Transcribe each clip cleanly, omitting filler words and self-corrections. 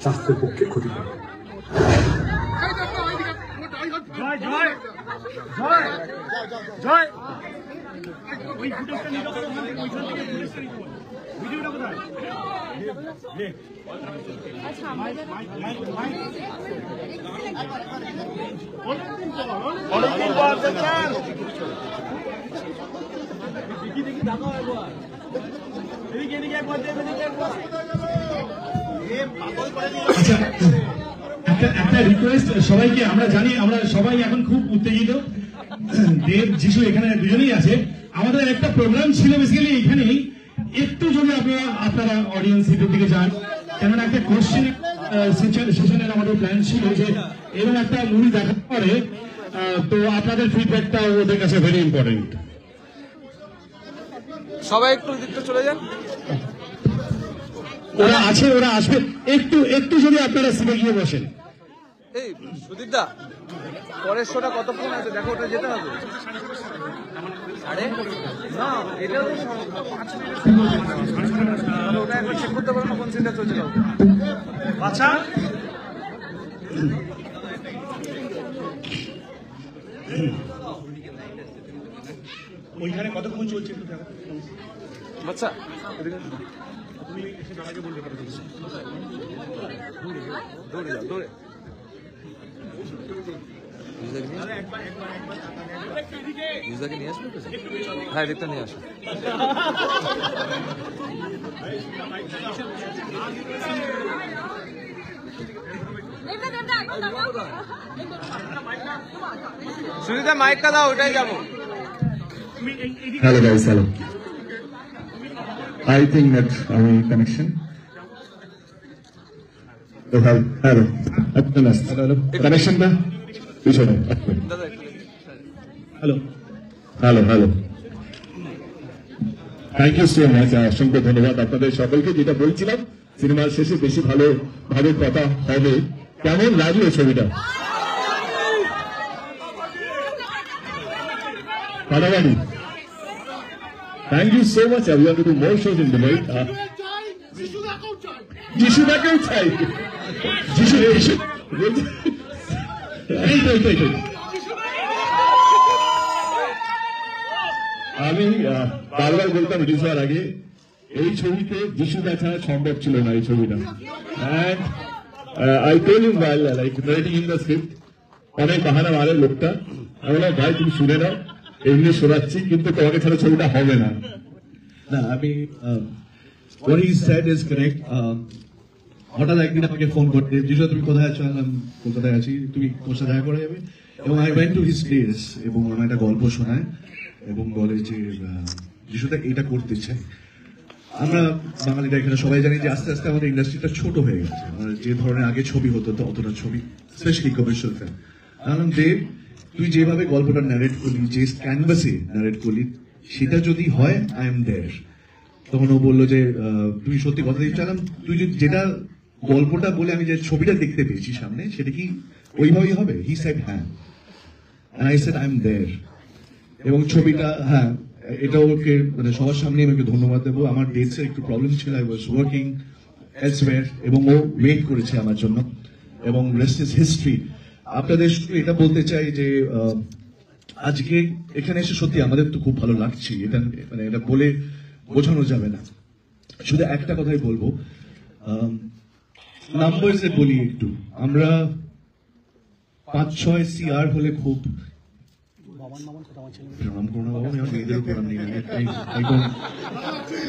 স্বাস্থ্যের পক্ষে ক্ষতিকর। একটা রিকোয়েস্ট সবাইকে, আমরা জানি আমরা সবাই এখন খুব উত্তেজিত, দেব যিশু এখানে দুজনেই আছে। আমাদের একটা প্রোগ্রাম ছিল বেসিক্যালি এখানেই, একটু যদি আপনারা অডিয়েন্স সিটের দিকে যান, কেননা একটা কোশ্চেন সেশনের আমাদের প্ল্যান ছিল যে এরকম একটা মুভি দেখার পরে তো আপনাদের ফিডব্যাকটা ওদের কাছে ভেরি ইম্পর্টেন্ট। সবাই একটু দিকটা চলে যান, ওরা আছে, ওরা আসবে, একটু একটু যদি আপনারা সিটে গিয়ে বসেন। এই সুদীপ দা, পরের শোটা কতক্ষণ আছে দেখো, ওটা যেতে হবে। না এটাও তো 5 মিনিট, ওটা একবার চেক করতে পারো না কোন সিনটা চলছে। আচ্ছা ওইখানে কতক্ষণ চলছে একটু দেখো। আচ্ছা দৌড়ে যাও, দৌড়ে নিয়ে আসবে। হ্যাঁ দেখতে নিয়ে আসো। সুনিতা মাইকটা দাও, ওটাই যাবো। Hello guys, hello. I think that our connection. Hello. Hello. Connection ba? Pichone. Hello Hello, hello. Thank you so much. অসংখ্য ধন্যবাদ আপনাদের সকলকে। যেটা বলছিলাম সিনেমার শেষে বেশি ভাবে কথা হবে। কেমন লাগলো ছবিটা? ফাটাফাটি। Thank you so much. We want to do more shows in Dubai. যিশু দাকেও চাই। যিশু আমি বারবার বলতাম রিলিজ হওয়ার আগে, এই ছবিতে যিশু দা ছাড়া সম্ভব ছিল না এই ছবিটা। And I told him while like writing in the script, অনেক বাহানা মারে লোকটা। আমি বললাম ভাই তুমি শুনে নাও, এমনি শোনাচ্ছি, কিন্তু তোমাকে ছাড়া ছবিটা হবে না। না আমি what he said is correct. হঠাৎ একদিন আমাকে ফোন করতে, যিশু তুমি কোথায় আছো? আমি কলকাতায় আছি, তুমি তোর সাথে দেখা করা যাবে? এবং I went to his place এবং আমার একটা গল্প শোনায় এবং বলে যে যিশুটা এটা করতে চাই। আমরা বাঙালিরা এখানে সবাই জানি যে আস্তে আস্তে আমাদের ইন্ডাস্ট্রিটা ছোট হয়ে গেছে। যে ধরনের আগে ছবি হতো তো অতটা ছবি, স্পেশালি কমার্শিয়াল ফিল্ম। কারণ দেব তুই যেভাবে গল্পটা ন্যারেট করলি, যে ক্যানভাসে ন্যারেট করলি, সেটা যদি হয় আই এম দেয়ার। তখন ও বললো যে তুই সত্যি কথা দিতে চাইলাম, তুই যদি যেটা গল্পটা বলে আমি যে ছবিটা দেখতে পেয়েছি সামনে, সেটা কি ওইভাবেই হবে? হি সেড হ্যাঁ, and I said I am there. এবং ছবিটা হ্যাঁ, এটা ওকে মানে সবার সামনে আমি ওকে ধন্যবাদ দেবো। আমার ডেটস এর একটু প্রবলেম ছিল, আই ওয়াজ ওয়ার্কিং এলসওয়্যার, এবং ও ওয়েট করেছে আমার জন্য, এবং রেস্ট ইজ হিস্ট্রি। আপনাদের শুধু এটা বলতে চাই যে আজকে এখানে এসে সত্যি আমাদের তো খুব ভালো লাগছে। এটা মানে এটা বলে বোঝানো যাবে না। শুধু একটা কথাই বলবো, নাম্বারসে বলি একটু, আমরা 5-6 CR হলে খুব প্রণাম করো না বাবা, আমি নিজেদের প্রণাম নিই, I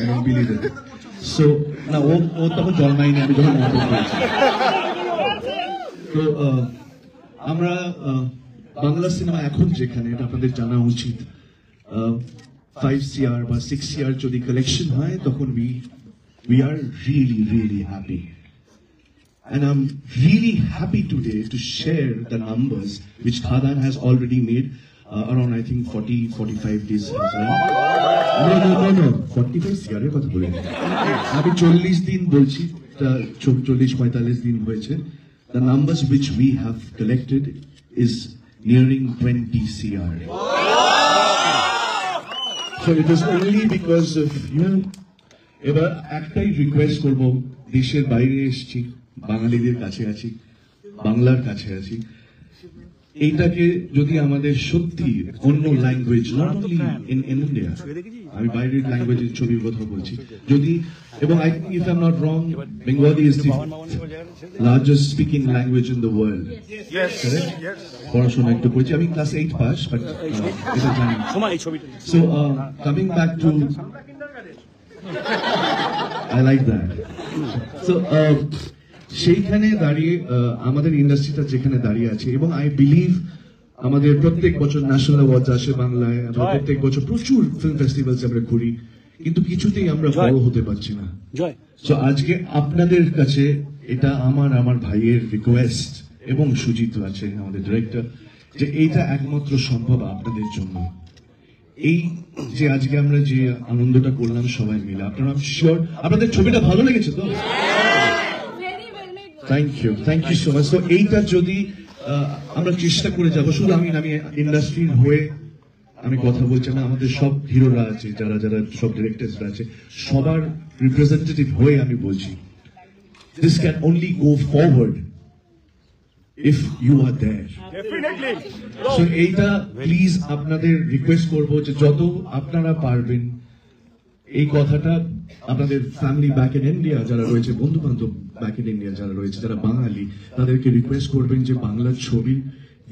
don't believe it. So না, ও তখন জন্মায়নি, আমি যখন নাটক করেছি। তো আমরা বাংলা সিনেমা এখন যেখানে, এটা আপনাদের জানা উচিত, 5 CR বা 6 CR যদি কালেকশন হয়, তখন we are really happy. And I'm really happy today to share the numbers which Khadan has already made around, I think, 40-45 days. No, 45 CR এর কথা বলি। আমি 40 দিন বলছি, 40-45 দিন হয়েছে। The numbers which we have collected is nearing 20 CR. So it is only because of you. এবার একটাই রিকোয়েস্ট করব, দেশের বাইরে এসেছি, বাঙালিদের কাছে আছি, বাংলার কাছে আছি। এইটাকে যদি আমাদের সত্যি অন্য language, not only in India, আমি বাইরের ল্যাঙ্গুয়েজের ছবির কথা বলছি, যদি, এবং I think if I am not wrong, Bengali is the largest speaking language in the world. পড়াশোনা একটু করেছি, আমি ক্লাস 8 পাস, বাট এটা জানি। So coming back to, I like that. So, সেইখানে দাঁড়িয়ে আমাদের ইন্ডাস্ট্রিটা যেখানে দাঁড়িয়ে আছে, এবং আই বিলিভ আমাদের প্রত্যেক বছর ন্যাশনাল অ্যাওয়ার্ড আসে বাংলায়, আমরা প্রত্যেক বছর প্রচুর ফিল্ম ফেস্টিভ্যালস আমরা ঘুরি, কিন্তু কিছুতেই আমরা বড় হতে পারছি না। তো আজকে আপনাদের কাছে এটা আমার ভাইয়ের রিকোয়েস্ট, এবং সুজিত আছে আমাদের ডিরেক্টর, যে এইটা একমাত্র সম্ভব আপনাদের জন্য। এই যে আজকে আমরা যে আনন্দটা করলাম সবাই মিলে, আপনারা শিওর আপনাদের ছবিটা ভালো লেগেছে তো? Thank you so much. তো এইটা যদি আমরা চেষ্টা করে যাবো, শুধু আমি ইন্ডাস্ট্রির হয়ে আমি কথা বলছি না, আমাদের সব হিরোরা আছে, যারা যারা সব ডিরেক্টরসরা আছে, সবার রিপ্রেজেন্টেটিভ হয়ে আমি বলছি, this can only go forward if you are there. So এইটা প্লিজ আপনাদের রিকোয়েস্ট করবো যে যত আপনারা পারবেন এই কথাটা আপনাদের ফ্যামিলি ব্যাক ইন ইন্ডিয়া যারা রয়েছে, বন্ধু বান্ধব ব্যাক ইন ইন্ডিয়া যারা রয়েছে, যারা বাঙালি, তাদেরকে রিকোয়েস্ট করবেন যে বাংলার ছবি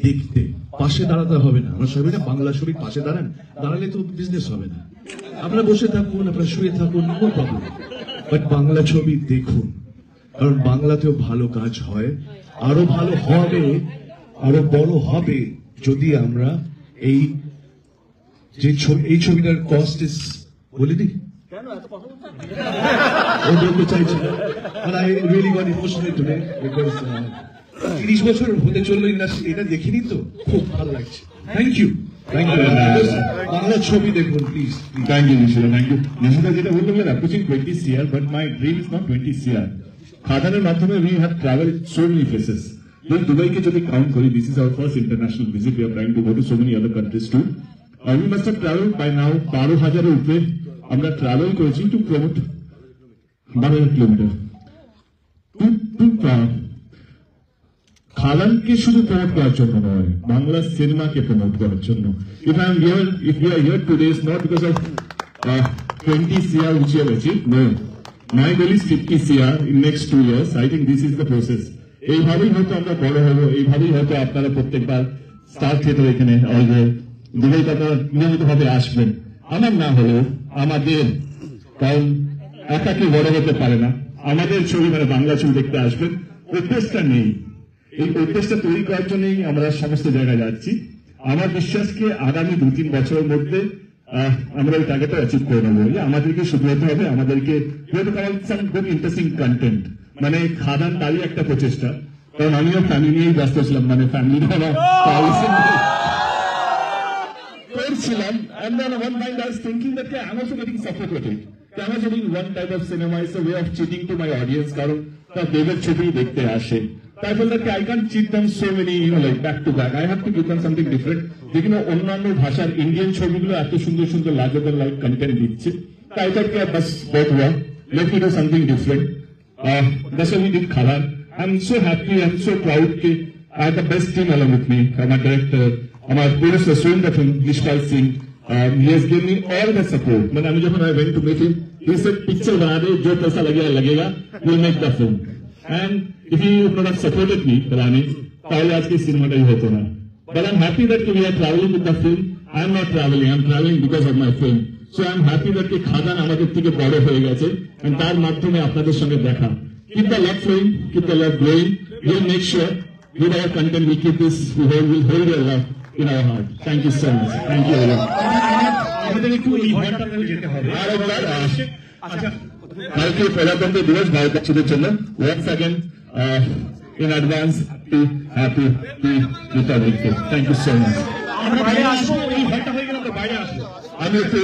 দেখতে পাশে দাঁড়াতে হবে না। আমরা সবাই না বাংলা ছবির পাশে দাঁড়ালে তো বিজনেস হবে না। আপনারা বসে থাকুন, আপনারা শুয়ে থাকুন, নো প্রবলেম, বাট বাংলা ছবি দেখুন, কারণ বাংলাতেও ভালো কাজ হয়, আরো ভালো হবে, আরো বড় হবে যদি আমরা এই যে এই ছবিটার কস্ট ইস, বলে দিই ও বলতে চাইছি, but I really got emotional today because 30 বছর হতে চললো ইন্ডাস্ট্রি, এটা দেখিনি তো খুব ভালো লাগছে। থ্যাংক ইউ বাংলা ছবি দেখুন please. Thank you, Nishida. Thank you. Nishida, যেটা বললেন, we are approaching 20 CR, but my dream is not 20 CR. খাদানের মাধ্যমে we have traveled so many places. Then দুবাইকে যদি কাউন্ট করি, this is our first international visit. We are trying to go to so many other countries too. We must have traveled by now 12,000 এর উপরে আমরা travel করেছি to promote 12 kilometre. খাদানকে শুধু promote করার জন্য নয়, বাংলা সিনেমাকে প্রমোট করার জন্য। If we are here today, it's not because of 20 CR which we have achieved. No, my goal is 50 CR in next 2 years. I think this is the process. এইভাবেই হয়তো আমরা বড় হবো, এইভাবেই হয়তো আপনারা প্রত্যেকবার স্টার থিয়েটার এখানে দুবাইতে আপনারা নিয়মিত ভাবে আসবেন। আমার না হলেও আমাদের, কারণ একাকে বড় হতে পারে না, আমাদের ছবি মানে বাংলা ছবি দেখতে আসবেন। অভ্যেসটা নেই, এই অভ্যেসটা তৈরি করার জন্যই আমরা সমস্ত জায়গায় যাচ্ছি। আমার বিশ্বাসকে আগামী 2-3 বছরের মধ্যে আমরা এই টার্গেটটা অ্যাচিভ করে নেবো। আমাদেরকে শুধু হতে হবে, আমাদেরকে খুব ইন্টারেস্টিং কন্টেন্ট, মানে খাদান তারই একটা প্রচেষ্টা, কারণ আমিও ফ্যামিলি নিয়েই ব্যস্ত ছিলাম, মানে ফ্যামিলি করছিলাম, and then one mind I was thinking that I'm also getting suffocated. I'm also doing one type of cinema, it's a way of cheating to my audience, কারণ তার দেবের ছবি দেখতে আসে। I felt that I can't cheat them so many, like back to back. I have to give them something different. যেখানে অন্যান্য ভাষার Indian ছবিগুলো এত সুন্দর সুন্দর larger than life content দিচ্ছে, I thought bus both work, let me do something different. That's why we did Khadan. I'm so happy, I'm so proud that I had the best team along with me. My director, my producer, Sundar Nishpal Singh, he has given me all the support. When I went to meet him, he said, picture bana de, jo paisa lagega, we'll make the film. And if he would not have supported me, Rani, tahole aajke cinema ta hi hoto na. But I'm happy that we are traveling with the film. I'm not traveling, I'm traveling because of my film. So I'm happy that Khadan আমাদের থেকে বড় হয়ে গেছে, and তার মাধ্যমে আপনাদের সঙ্গে দেখা। Keep the love flowing, keep the love growing. We'll make sure with our content we keep this, we'll hold your love in our heart. Thank you so much. Thank you very much. আমাদের একটু এই ঘরটা করে যেতে হবে। কালকে প্রজাতন্ত্র দিবস ভারতবাসীদের জন্য once again in advance happy Republic Day. Thank you so much. আমরা বাইরে আসবো, এই ঘরটা হয়ে গেলে আমরা বাইরে আসবো। আমি একটু